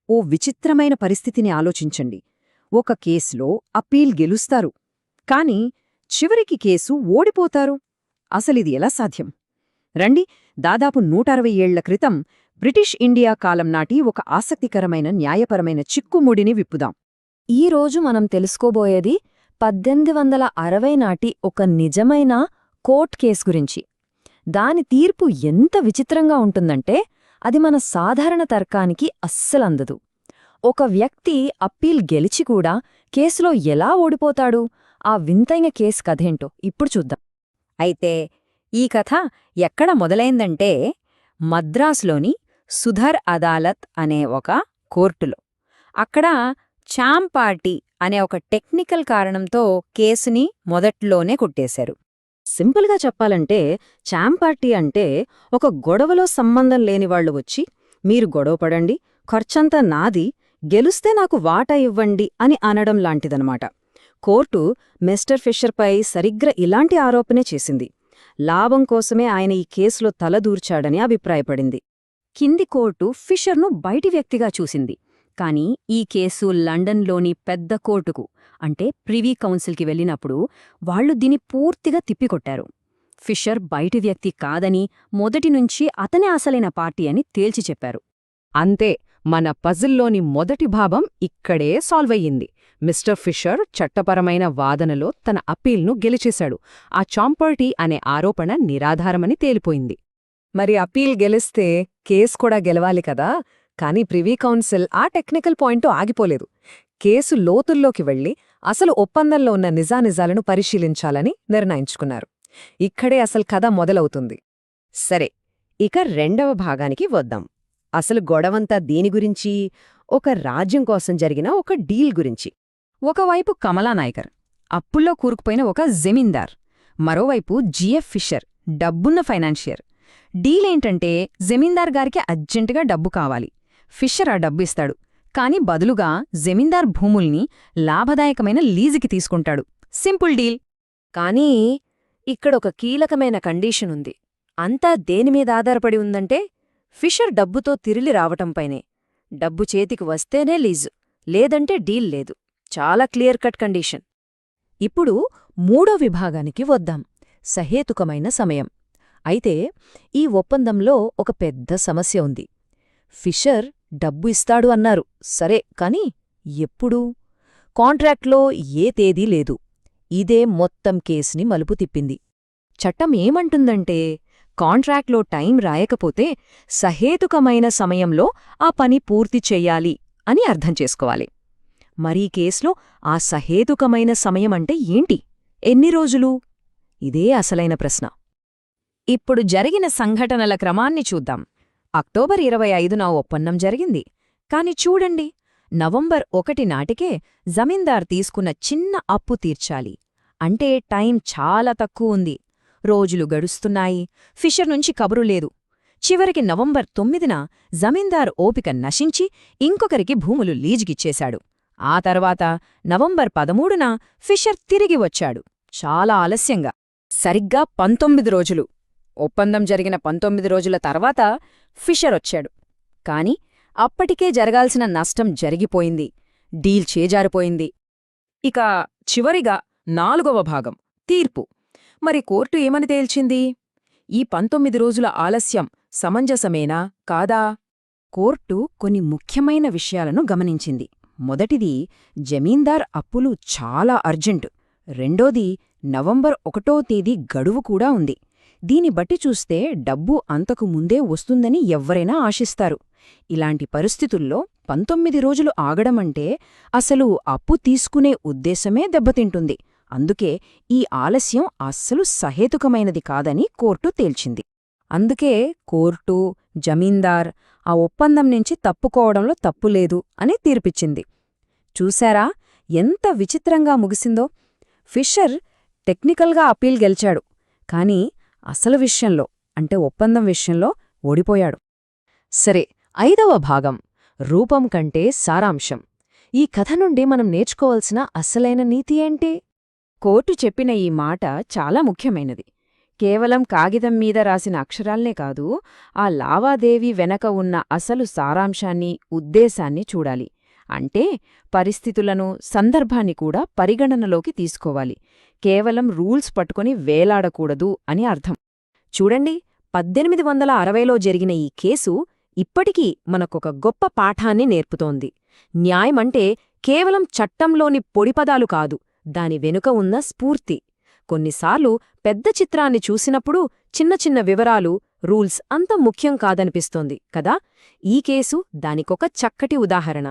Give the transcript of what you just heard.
ఓ విచిత్రమైన పరిస్థితిని ఆలోచించండి. ఒక కేసులో అప్పీల్ గెలుస్తారు, కాని చివరికి కేసు ఓడిపోతారు. అసలిది ఎలా సాధ్యం? రండి, దాదాపు 160 ఏళ్ల క్రితం బ్రిటిష్ ఇండియా కాలం నాటి ఒక ఆసక్తికరమైన న్యాయపరమైన చిక్కుముడిని విప్పుదాం. ఈరోజు మనం తెలుసుకోబోయేది 1860 నాటి ఒక నిజమైన కోర్ట్ కేసు గురించి. దాని తీర్పు ఎంత విచిత్రంగా ఉంటుందంటే అది మన సాధారణ తర్కానికి అస్సలందదు. ఒక వ్యక్తి అప్పీల్ గెలిచి కూడా కేసులో ఎలా ఓడిపోతాడు? ఆ వింతైన కేసు కథేంటో ఇప్పుడు చూద్దాం. అయితే ఈ కథ ఎక్కడ మొదలైందంటే మద్రాసులోని సుధర్ అదాలత్ అనే ఒక కోర్టులో. అక్కడ చాంపార్టీ అనే ఒక టెక్నికల్ కారణంతో కేసుని మొదట్లోనే కొట్టేశారు. సింపుల్గా చెప్పాలంటే చాంపార్టీ అంటే ఒక గొడవలో సంబంధం లేనివాళ్లు వచ్చి, మీరు గొడవపడండి, ఖర్చంతా నాది, గెలుస్తే నాకు వాటా ఇవ్వండి అని అనడం లాంటిదనమాట. కోర్టు మిస్టర్ ఫిషర్పై సరిగ్గా ఇలాంటి ఆరోపణే చేసింది. లాభం కోసమే ఆయన ఈ కేసులో తలదూర్చాడని అభిప్రాయపడింది. కింది కోర్టు ఫిషర్ను బయటి వ్యక్తిగా చూసింది. కాని ఈ కేసు లండన్లోని పెద్ద కోర్టుకు, అంటే ప్రివీ కౌన్సిల్కి వెళ్ళినప్పుడు వాళ్లు దీని పూర్తిగా తిప్పికొట్టారు. ఫిషర్ బయటి వ్యక్తి కాదని, మొదటినుంచి అతనే అసలైన పార్టీ అని తేల్చి చెప్పారు. అంతే, మన పజిల్లోని మొదటి భాగం ఇక్కడే సాల్వ్ అయ్యింది. మిస్టర్ ఫిషర్ చట్టపరమైన వాదనలో తన అప్పీల్ను గెలిచేశాడు. ఆ చాంపార్టీ అనే ఆరోపణ నిరాధారమని తేలిపోయింది. మరి అప్పీల్ గెలిస్తే కేసు కూడా గెలవాలి కదా. కానీ ప్రివీ కౌన్సిల్ ఆ టెక్నికల్ పాయింట్తో ఆగిపోలేదు. కేసు లోతుల్లోకి వెళ్లి అసలు ఒప్పందంలో ఉన్న నిజానిజాలను పరిశీలించాలని నిర్ణయించుకున్నారు. ఇక్కడే అసలు కథ మొదలవుతుంది. సరే, ఇక రెండవ భాగానికి వద్దాం. అసలు గొడవంతా దేని గురించి? ఒక రాజ్యం కోసం జరిగిన ఒక డీల్ గురించి. ఒకవైపు కమలానాయకర్, అప్పుల్లో కూరుకుపోయిన ఒక జమీందార్. మరోవైపు జిఎఫ్ ఫిషర్, డబ్బున్న ఫైనాన్షియర్. డీలేంటంటే జమీందార్ గారికి అర్జెంటుగా డబ్బు కావాలి. ఫిషర్ ఆ డబ్బు ఇస్తాడు, కాని బదులుగా జమీందార్ భూముల్ని లాభదాయకమైన లీజుకి తీసుకుంటాడు. Simple deal. కానీ ఇక్కడొక కీలకమైన కండీషన్ ఉంది. అంతా దేనిమీద ఆధారపడి ఉందంటే ఫిషర్ డబ్బుతో తిరిగి రావటంపైనే. డబ్బు చేతికి వస్తేనే లీజు, లేదంటే డీల్ లేదు. చాలా క్లియర్ కట్ కండీషన్. ఇప్పుడు మూడో విభాగానికి వద్దాం, సహేతుకమైన సమయం. అయితే ఈ ఒప్పందంలో ఒక పెద్ద సమస్య ఉంది. ఫిషర్ డబ్బు ఇస్తాడు అన్నారు, సరే, కాని ఎప్పుడు? కాంట్రాక్ట్లో ఏ తేదీ లేదు. ఇదే మొత్తం కేసుని మలుపు తిప్పింది. చట్టం ఏమంటుందంటే కాంట్రాక్ట్లో టైం రాయకపోతే సహేతుకమైన సమయంలో ఆ పని పూర్తి చెయ్యాలి అని అర్థం చేసుకోవాలి. మరీ కేసులో ఆ సహేతుకమైన సమయమంటే ఏంటి? ఎన్ని రోజులు? ఇదే అసలైన ప్రశ్న. ఇప్పుడు జరిగిన సంఘటనల క్రమాన్ని చూద్దాం. అక్టోబర్ 25న ఒప్పందం జరిగింది. కాని చూడండి, నవంబర్ 1 నాటికే జమీందార్ తీసుకున్న చిన్న అప్పు తీర్చాలి. అంటే టైం చాలా తక్కువుంది. రోజులు గడుస్తున్నాయి, ఫిషర్ నుంచి కబురు లేదు. చివరికి నవంబర్ 9న జమీందార్ ఓపిక నశించి ఇంకొకరికి భూములు లీజుకిచ్చేశాడు. ఆ తర్వాత నవంబర్ 13న ఫిషర్ తిరిగి వచ్చాడు, చాలా ఆలస్యంగా. సరిగ్గా 19 రోజులు. ఒప్పందం జరిగిన 19 రోజుల తర్వాత ఫిషర్ వచ్చాడు. కాని అప్పటికే జరగాల్సిన నష్టం జరిగిపోయింది. డీల్ చేజారిపోయింది. ఇక చివరిగా 4వ భాగం, తీర్పు. మరి కోర్టు ఏమని తేల్చింది? ఈ 19 రోజుల ఆలస్యం సమంజసమేనా కాదా? కోర్టు కొన్ని ముఖ్యమైన విషయాలను గమనించింది. మొదటిది, జమీందార్ అప్పులు చాలా అర్జెంటు. రెండోది, నవంబర్ 1వ తేదీ గడువు కూడా ఉంది. దీని బట్టి చూస్తే డబ్బు అంతకు ముందే వస్తుందని ఎవ్వరైనా ఆశిస్తారు. ఇలాంటి పరిస్థితుల్లో 19 రోజులు ఆగడమంటే అసలు అప్పు తీసుకునే ఉద్దేశమే దెబ్బతింటుంది. అందుకే ఈ ఆలస్యం అస్సలు సహేతుకమైనది కాదని కోర్టు తేల్చింది. అందుకే కోర్టు, జమీందార్ ఆ ఒప్పందం నుంచి తప్పుకోవడంలో తప్పులేదు అని తీర్పిచ్చింది. చూశారా ఎంత విచిత్రంగా ముగిసిందో? ఫిషర్ టెక్నికల్గా అప్పీల్ గెలిచాడు, కాని అసలు విషయంలో, అంటే ఒప్పందం విషయంలో ఓడిపోయాడు. సరే, 5వ భాగం, రూపం కంటే సారాంశం. ఈ కథ నుండి మనం నేర్చుకోవాల్సిన అసలైన నీతి ఏంటి? కోర్టు చెప్పిన ఈ మాట చాలా ముఖ్యమైనది. కేవలం కాగితం మీద రాసిన అక్షరాల్నే కాదు, ఆ లావాదేవీ వెనక ఉన్న అసలు సారాంశాన్ని, ఉద్దేశాన్ని చూడాలి. అంటే పరిస్థితులను, సందర్భాన్ని కూడా పరిగణనలోకి తీసుకోవాలి. కేవలం రూల్స్ పట్టుకొని వేలాడకూడదు అని అర్థం. చూడండి, 1860లో జరిగిన ఈ కేసు ఇప్పటికీ మనకొక గొప్ప పాఠాన్ని నేర్పుతోంది. న్యాయమంటే కేవలం చట్టంలోని పొడిపదాలు కాదు, దాని వెనుక ఉన్న స్ఫూర్తి. కొన్నిసార్లు పెద్ద చిత్రాన్ని చూసినప్పుడు చిన్న చిన్న వివరాలు, రూల్స్ అంత ముఖ్యం కాదనిపిస్తోంది కదా. ఈ కేసు దానికొక చక్కటి ఉదాహరణ.